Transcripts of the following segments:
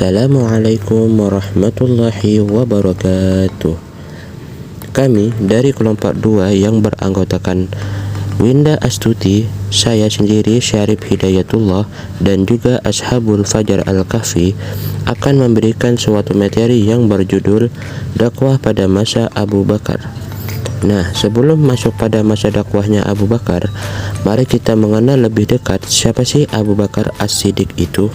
Assalamualaikum warahmatullahi wabarakatuh. Kami dari kelompok 2 yang beranggotakan Winda Astuti, saya sendiri Syarif Hidayatullah, dan juga Ashabul Fajar Al-Kahfi akan memberikan suatu materi yang berjudul dakwah pada masa Abu Bakar. Nah, sebelum masuk pada masa dakwahnya Abu Bakar, mari kita mengenal lebih dekat siapa sih Abu Bakar As-Siddiq itu.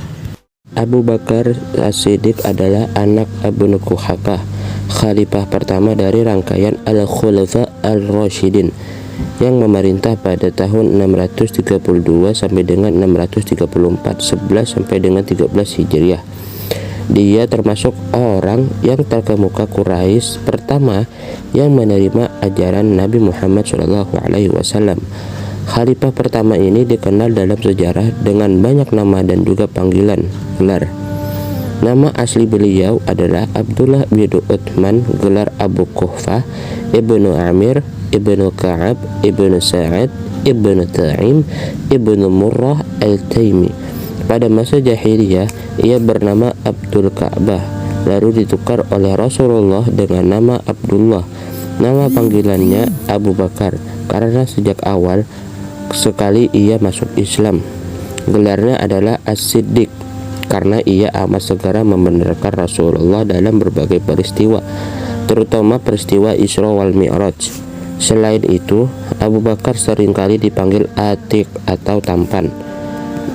Abu Bakar As-Siddiq adalah anak Abu Quhafah, khalifah pertama dari rangkaian Al-Khulafa Al-Rasyidin yang memerintah pada tahun 632 sampai dengan 634, 11 sampai dengan 13 Hijriah. Dia termasuk orang yang terkemuka Quraisy pertama yang menerima ajaran Nabi Muhammad SAW. Khalifah pertama ini dikenal dalam sejarah dengan banyak nama dan juga panggilan gelar. Nama asli beliau adalah Abdullah bin Uthman, gelar Abu Quhafah, Ibnu Amir, Ibnu Ka'ab, Ibnu Sa'ad, Ibnu Ta'im, Ibnu Murrah Al-Taimi. Pada masa jahiliyah, ia bernama Abdul Ka'bah, lalu ditukar oleh Rasulullah dengan nama Abdullah. Nama panggilannya Abu Bakar karena sejak awal sekali ia masuk Islam. Gelarnya adalah As-Siddiq karena ia amat segera membenarkan Rasulullah dalam berbagai peristiwa, terutama peristiwa Isra wal Mi'raj. Selain itu, Abu Bakar seringkali dipanggil Atiq atau tampan.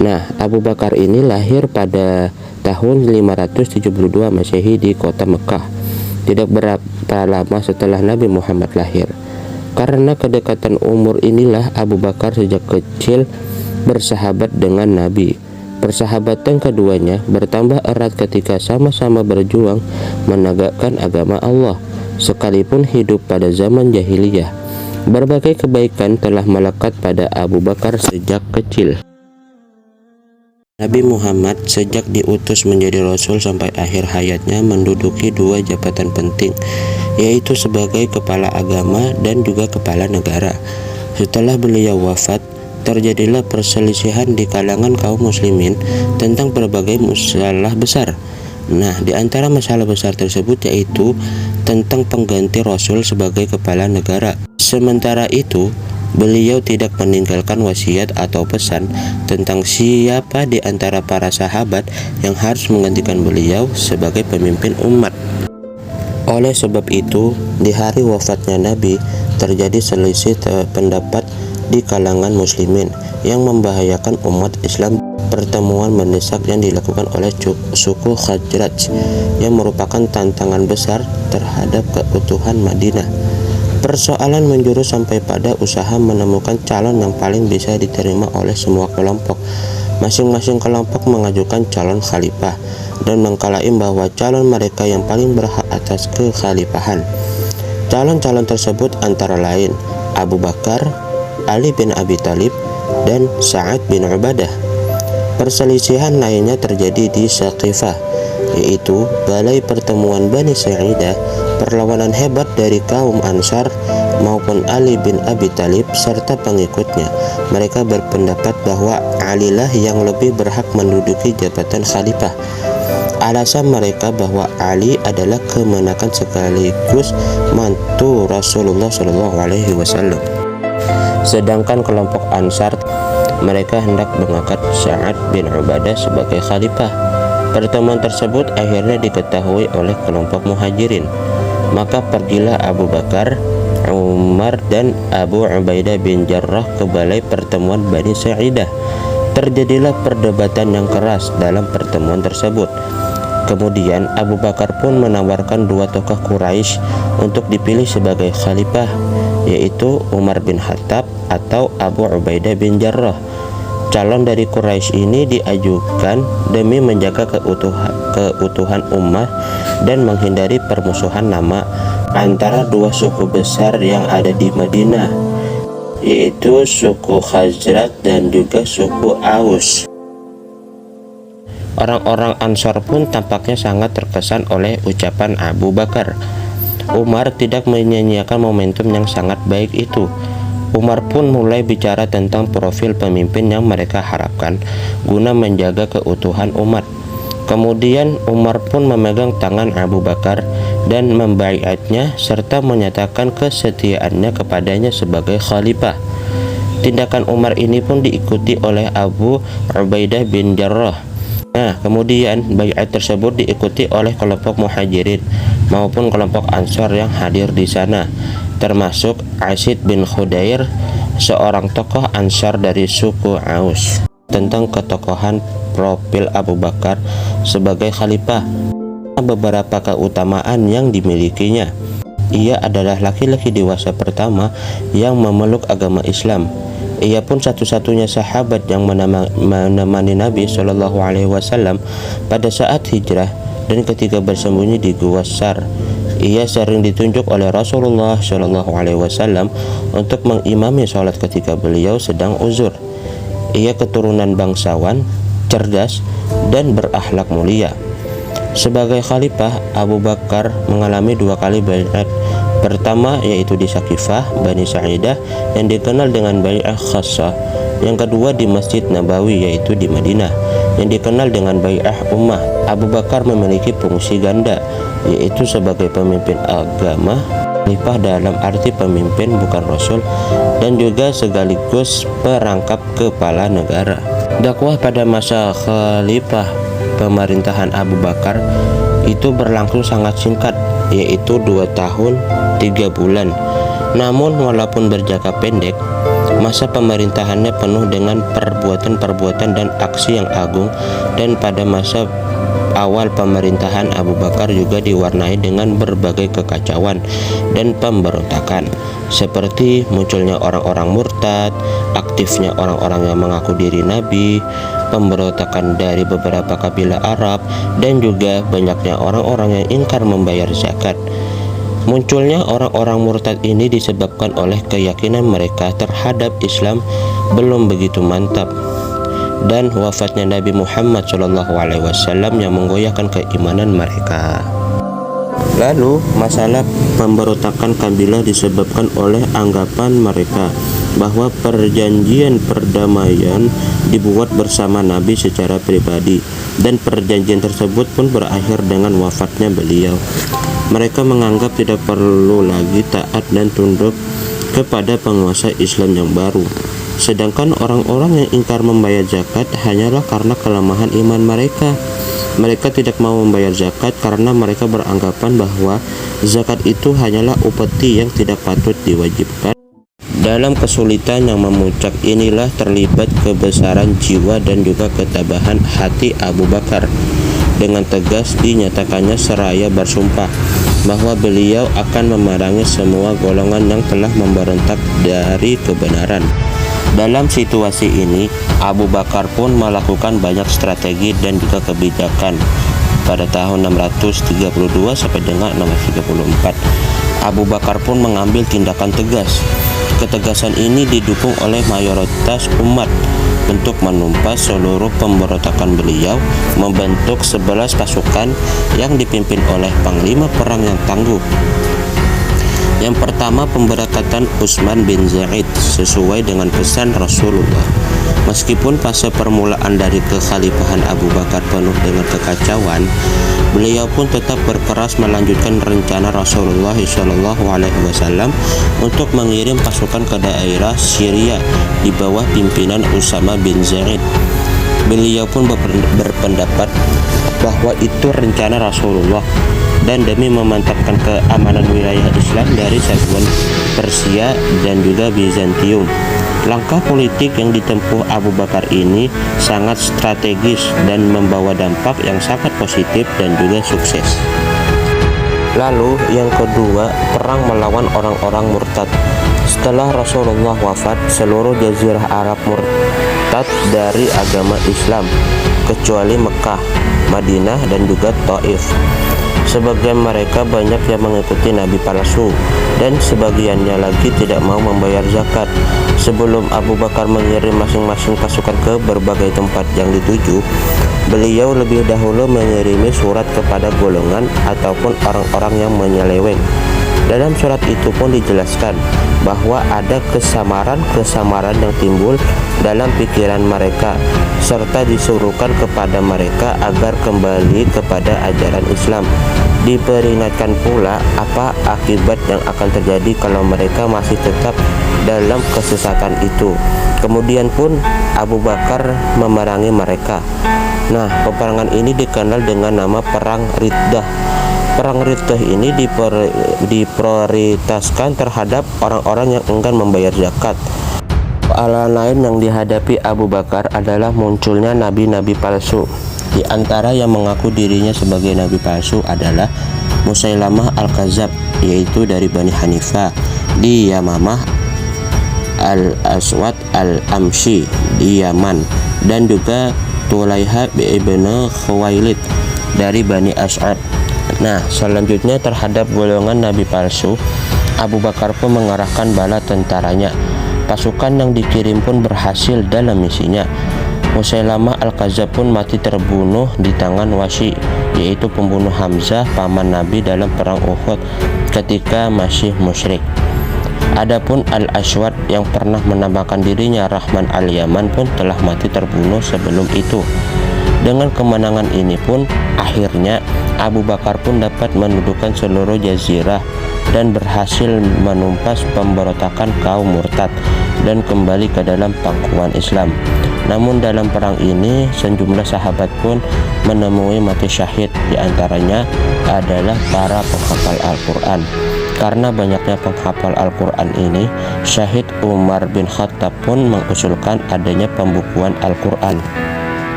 Nah, Abu Bakar ini lahir pada tahun 572 Masehi di kota Mekah, tidak berapa lama setelah Nabi Muhammad lahir. Karena kedekatan umur inilah Abu Bakar sejak kecil bersahabat dengan Nabi. Persahabatan keduanya bertambah erat ketika sama-sama berjuang menegakkan agama Allah, sekalipun hidup pada zaman jahiliyah. Berbagai kebaikan telah melekat pada Abu Bakar sejak kecil. Nabi Muhammad sejak diutus menjadi Rasul sampai akhir hayatnya menduduki 2 jabatan penting, yaitu sebagai kepala agama dan juga kepala negara. Setelah beliau wafat, terjadilah perselisihan di kalangan kaum muslimin tentang berbagai masalah besar. Nah, di antara masalah besar tersebut yaitu tentang pengganti Rasul sebagai kepala negara. Sementara itu, beliau tidak meninggalkan wasiat atau pesan tentang siapa di antara para sahabat yang harus menggantikan beliau sebagai pemimpin umat. Oleh sebab itu, di hari wafatnya Nabi, terjadi selisih pendapat di kalangan muslimin yang membahayakan umat Islam. Pertemuan mendesak yang dilakukan oleh suku Khazraj yang merupakan tantangan besar terhadap keutuhan Madinah. Persoalan menjurus sampai pada usaha menemukan calon yang paling bisa diterima oleh semua kelompok. Masing-masing kelompok mengajukan calon khalifah dan mengklaim bahwa calon mereka yang paling berhak atas kekhalifahan. Calon-calon tersebut antara lain Abu Bakar, Ali bin Abi Thalib, dan Sa'ad bin Ubadah. Perselisihan lainnya terjadi di Saqifah, yaitu balai pertemuan Bani Sa'idah. Perlawanan hebat dari kaum Ansar maupun Ali bin Abi Thalib serta pengikutnya. Mereka berpendapat bahwa Alilah yang lebih berhak menduduki jabatan khalifah. Alasan mereka bahwa Ali adalah kemenakan sekaligus mantu Rasulullah SAW. Sedangkan kelompok Ansar, mereka hendak mengangkat Sa'ad bin Ubadah sebagai khalifah. Pertemuan tersebut akhirnya diketahui oleh kelompok Muhajirin. Maka pergilah Abu Bakar, Umar, dan Abu Ubaidah bin Jarrah ke balai pertemuan Bani Sa'idah. Terjadilah perdebatan yang keras dalam pertemuan tersebut. Kemudian Abu Bakar pun menawarkan 2 tokoh Quraisy untuk dipilih sebagai khalifah, yaitu Umar bin Khattab atau Abu Ubaidah bin Jarrah. Calon dari Quraisy ini diajukan demi menjaga keutuhan ummah dan menghindari permusuhan nama antara 2 suku besar yang ada di Madinah, yaitu suku Khazraj dan juga suku Aus. Orang-orang Ansar pun tampaknya sangat terkesan oleh ucapan Abu Bakar. Umar tidak menyanyiakan momentum yang sangat baik itu. Umar pun mulai bicara tentang profil pemimpin yang mereka harapkan guna menjaga keutuhan umat. Kemudian Umar pun memegang tangan Abu Bakar dan membaiatnya serta menyatakan kesetiaannya kepadanya sebagai khalifah. Tindakan Umar ini pun diikuti oleh Abu Ubaidah bin Jarrah. Nah, kemudian baiat tersebut diikuti oleh kelompok Muhajirin maupun kelompok Ansor yang hadir di sana, termasuk Asid bin Khudair, seorang tokoh Ansar dari suku Aus. Tentang ketokohan profil Abu Bakar sebagai khalifah, beberapa keutamaan yang dimilikinya. Ia adalah laki-laki dewasa pertama yang memeluk agama Islam. Ia pun satu-satunya sahabat yang menemani Nabi Shallallahu Alaihi Wasallam pada saat hijrah dan ketika bersembunyi di Gua Sar. Ia sering ditunjuk oleh Rasulullah Shallallahu Alaihi Wasallam untuk mengimami sholat ketika beliau sedang uzur. Ia keturunan bangsawan, cerdas, dan berakhlak mulia. Sebagai khalifah, Abu Bakar mengalami 2 kali baiat. Pertama yaitu di Saqifah Bani Sa'idah yang dikenal dengan bai'ah khassah. Yang kedua di Masjid Nabawi yaitu di Madinah yang dikenal dengan bai'ah ummah. Abu Bakar memiliki fungsi ganda, yaitu sebagai pemimpin agama, khalifah dalam arti pemimpin bukan rasul, dan juga sekaligus perangkap kepala negara. Dakwah pada masa khalifah pemerintahan Abu Bakar itu berlangsung sangat singkat, yaitu 2 tahun 3 bulan. Namun walaupun berjangka pendek, masa pemerintahannya penuh dengan perbuatan-perbuatan dan aksi yang agung, dan pada masa awal pemerintahan Abu Bakar juga diwarnai dengan berbagai kekacauan dan pemberontakan, seperti munculnya orang-orang murtad, aktifnya orang-orang yang mengaku diri nabi, pemberontakan dari beberapa kabilah Arab, dan juga banyaknya orang-orang yang ingkar membayar zakat. Munculnya orang-orang murtad ini disebabkan oleh keyakinan mereka terhadap Islam belum begitu mantap, dan wafatnya Nabi Muhammad SAW yang menggoyahkan keimanan mereka. Lalu masalah pemberontakan kabilah disebabkan oleh anggapan mereka bahwa perjanjian perdamaian dibuat bersama Nabi secara pribadi, dan perjanjian tersebut pun berakhir dengan wafatnya beliau. Mereka menganggap tidak perlu lagi taat dan tunduk kepada penguasa Islam yang baru. Sedangkan orang-orang yang ingkar membayar zakat hanyalah karena kelemahan iman mereka. Mereka tidak mau membayar zakat karena mereka beranggapan bahwa zakat itu hanyalah upeti yang tidak patut diwajibkan. Dalam kesulitan yang memuncak inilah terlibat kebesaran jiwa dan juga ketabahan hati Abu Bakar. Dengan tegas dinyatakannya seraya bersumpah bahwa beliau akan memerangi semua golongan yang telah memberontak dari kebenaran. Dalam situasi ini, Abu Bakar pun melakukan banyak strategi dan juga kebijakan. Pada tahun 632 sampai dengan 634, Abu Bakar pun mengambil tindakan tegas. Ketegasan ini didukung oleh mayoritas umat untuk menumpas seluruh pemberontakan beliau, membentuk 11 pasukan yang dipimpin oleh panglima perang yang tangguh. Yang pertama, pemberontakan Utsman bin Zaid sesuai dengan pesan Rasulullah. Meskipun fase permulaan dari kekhalifahan Abu Bakar penuh dengan kekacauan, beliau pun tetap berkeras melanjutkan rencana Rasulullah SAW untuk mengirim pasukan ke daerah Syria di bawah pimpinan Usama bin Zaid. Beliau pun berpendapat bahwa itu rencana Rasulullah, dan demi memantapkan keamanan wilayah Islam dari serbuan Persia dan juga Bizantium. Langkah politik yang ditempuh Abu Bakar ini sangat strategis dan membawa dampak yang sangat positif dan juga sukses. Lalu yang kedua, perang melawan orang-orang murtad. Setelah Rasulullah wafat, seluruh jazirah Arab murtad dari agama Islam kecuali Mekah, Madinah, dan juga Taif. Sebagian mereka banyak yang mengikuti nabi palsu, dan sebagiannya lagi tidak mau membayar zakat. Sebelum Abu Bakar mengirim masing-masing pasukan ke berbagai tempat yang dituju, beliau lebih dahulu mengirimi surat kepada golongan ataupun orang-orang yang menyeleweng Dalam surat itu pun dijelaskan bahwa ada kesamaran-kesamaran yang timbul dalam pikiran mereka, serta disuruhkan kepada mereka agar kembali kepada ajaran Islam. Diperingatkan pula apa akibat yang akan terjadi kalau mereka masih tetap dalam kesesatan itu. Kemudian pun Abu Bakar memerangi mereka. Nah, peperangan ini dikenal dengan nama Perang Riddah. Perang Riddah ini diprioritaskan terhadap orang-orang yang enggan membayar zakat. Soalan lain yang dihadapi Abu Bakar adalah munculnya nabi-nabi palsu. Di antara yang mengaku dirinya sebagai nabi palsu adalah Musailamah Al-Kadzab, yaitu dari Bani Hanifah di Yamamah, Al-Aswad Al-Amshi di Yaman, dan juga Tulaiha ibn Khuwailid dari Bani As'ad. Nah, selanjutnya terhadap golongan nabi palsu, Abu Bakar pun mengarahkan bala tentaranya. Pasukan yang dikirim pun berhasil dalam misinya. Musailamah Al-Kadzab pun mati terbunuh di tangan Wasy, yaitu pembunuh Hamzah paman Nabi dalam perang Uhud ketika masih musyrik. Adapun Al-Aswad yang pernah menamakan dirinya Rahman Al-Yaman pun telah mati terbunuh sebelum itu. Dengan kemenangan ini pun akhirnya Abu Bakar pun dapat mendudukan seluruh jazirah dan berhasil menumpas pemberontakan kaum murtad dan kembali ke dalam pangkuan Islam. Namun dalam perang ini sejumlah sahabat pun menemui mati syahid, di antaranya adalah para penghafal Al-Quran. Karena banyaknya penghafal Al-Quran ini, Syahid Umar bin Khattab pun mengusulkan adanya pembukuan Al-Quran.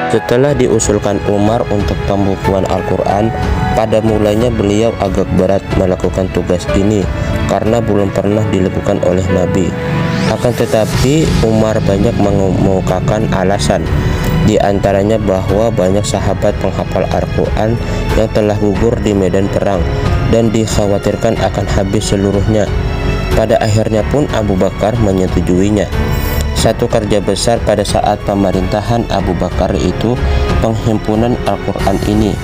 Setelah diusulkan Umar untuk pembukuan Al-Quran, pada mulanya beliau agak berat melakukan tugas ini karena belum pernah dilakukan oleh Nabi. Akan tetapi Umar banyak mengemukakan alasan, di antaranya bahwa banyak sahabat penghafal Al-Quran yang telah gugur di medan perang dan dikhawatirkan akan habis seluruhnya. Pada akhirnya pun Abu Bakar menyetujuinya. Satu kerja besar pada saat pemerintahan Abu Bakar itu penghimpunan Al-Quran ini.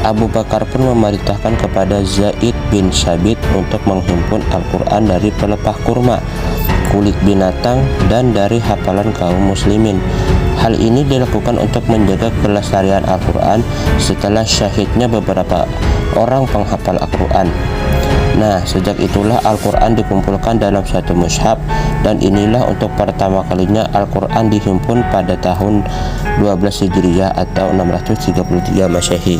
Abu Bakar pun memerintahkan kepada Zaid bin Sabit untuk menghimpun Al-Quran dari pelepah kurma, kulit binatang, dan dari hafalan kaum muslimin. Hal ini dilakukan untuk menjaga kelestarian Al-Quran setelah syahidnya beberapa orang penghafal Al-Quran. Nah, sejak itulah Al-Quran dikumpulkan dalam satu mushaf, dan inilah untuk pertama kalinya Al-Quran dihimpun pada tahun 12 Hijriah atau 633 Masehi.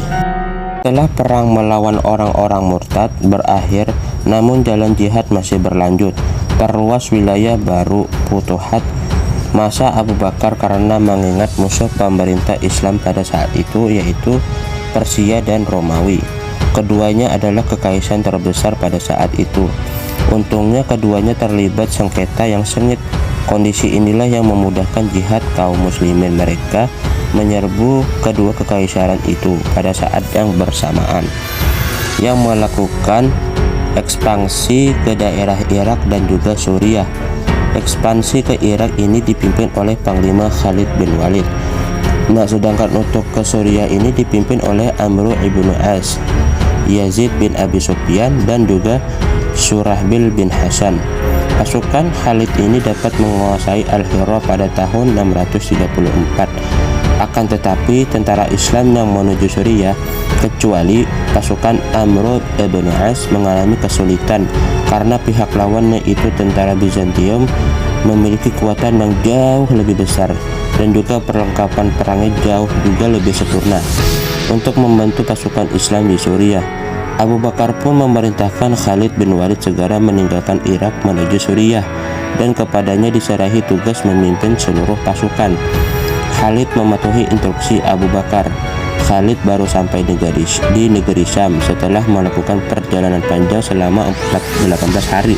Setelah perang melawan orang-orang murtad berakhir, namun jalan jihad masih berlanjut. Perluas wilayah baru Futuhat masa Abu Bakar karena mengingat musuh pemerintah Islam pada saat itu, yaitu Persia dan Romawi. Keduanya adalah kekaisaran terbesar pada saat itu. Untungnya keduanya terlibat sengketa yang sengit. Kondisi inilah yang memudahkan jihad kaum muslimin mereka menyerbu kedua kekaisaran itu pada saat yang bersamaan, yang melakukan ekspansi ke daerah Irak dan juga Suriah. Ekspansi ke Irak ini dipimpin oleh Panglima Khalid bin Walid. Nah, sedangkan untuk ke Suriah ini dipimpin oleh Amr ibn As, Yazid bin Abi Sufyan, dan juga Surahbil bin Hasan. Pasukan Khalid ini dapat menguasai Al-Hira pada tahun 634. Akan tetapi tentara Islam yang menuju Suriah, kecuali pasukan Amr ibn As, mengalami kesulitan karena pihak lawannya itu tentara Bizantium memiliki kekuatan yang jauh lebih besar dan juga perlengkapan perangnya jauh juga lebih sempurna untuk membantu pasukan Islam di Suriah. Abu Bakar pun memerintahkan Khalid bin Walid segera meninggalkan Irak menuju Suriah, dan kepadanya diserahi tugas memimpin seluruh pasukan. Khalid mematuhi instruksi Abu Bakar. Khalid baru sampai di negeri Syam setelah melakukan perjalanan panjang selama 18 hari.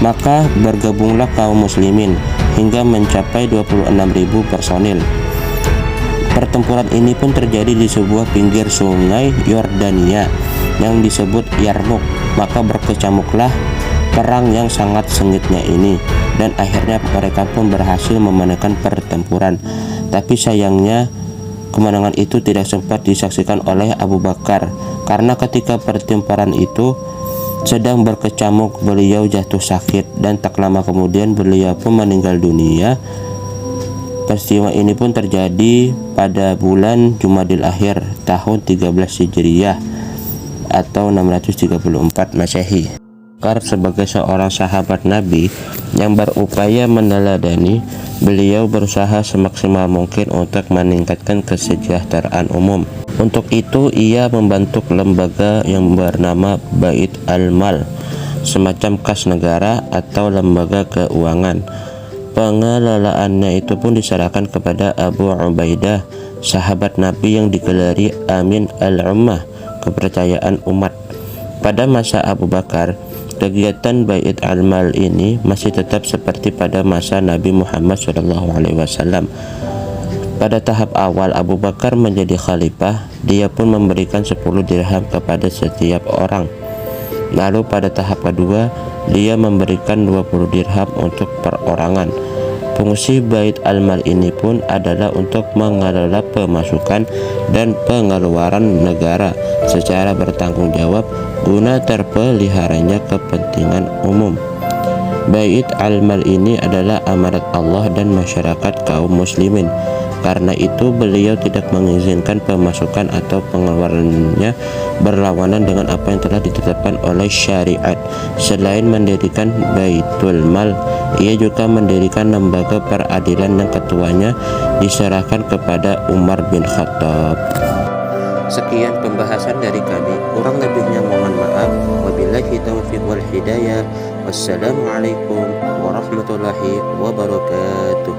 Maka bergabunglah kaum muslimin hingga mencapai 26.000 personil. Pertempuran ini pun terjadi di sebuah pinggir sungai Yordania yang disebut Yarmuk. Maka berkecamuklah perang yang sangat sengitnya ini, dan akhirnya mereka pun berhasil memenangkan pertempuran. Tapi sayangnya kemenangan itu tidak sempat disaksikan oleh Abu Bakar, karena ketika pertempuran itu Sedang berkecamuk beliau jatuh sakit dan tak lama kemudian beliau pun meninggal dunia. Peristiwa ini pun terjadi pada bulan Jumadil Akhir tahun 13 Hijriah atau 634 Masehi. Sebagai seorang sahabat Nabi yang berupaya meneladani, beliau berusaha semaksimal mungkin untuk meningkatkan kesejahteraan umum. Untuk itu ia membentuk lembaga yang bernama Bait Al-Mal, semacam kas negara atau lembaga keuangan. Pengelolaannya itu pun diserahkan kepada Abu Ubaidah, sahabat Nabi yang digelari Amin Al-Ummah, kepercayaan umat. Pada masa Abu Bakar, kegiatan Bait Al-Mal ini masih tetap seperti pada masa Nabi Muhammad SAW. Pada tahap awal Abu Bakar menjadi khalifah, dia pun memberikan 10 dirham kepada setiap orang. Lalu pada tahap kedua, dia memberikan 20 dirham untuk perorangan. Fungsi Bait Al-Mal ini pun adalah untuk mengelola pemasukan dan pengeluaran negara secara bertanggung jawab guna terpeliharanya kepentingan umum. Bait Al-Mal ini adalah amanat Allah dan masyarakat kaum muslimin. Karena itu beliau tidak mengizinkan pemasukan atau pengeluarannya berlawanan dengan apa yang telah ditetapkan oleh syariat. Selain mendirikan Baitul Mal, ia juga mendirikan lembaga peradilan yang ketuanya diserahkan kepada Umar bin Khattab. Sekian pembahasan dari kami, kurang lebihnya mohon maaf. Wabillahi taufiq wal hidayah. Wassalamualaikum warahmatullahi wabarakatuh.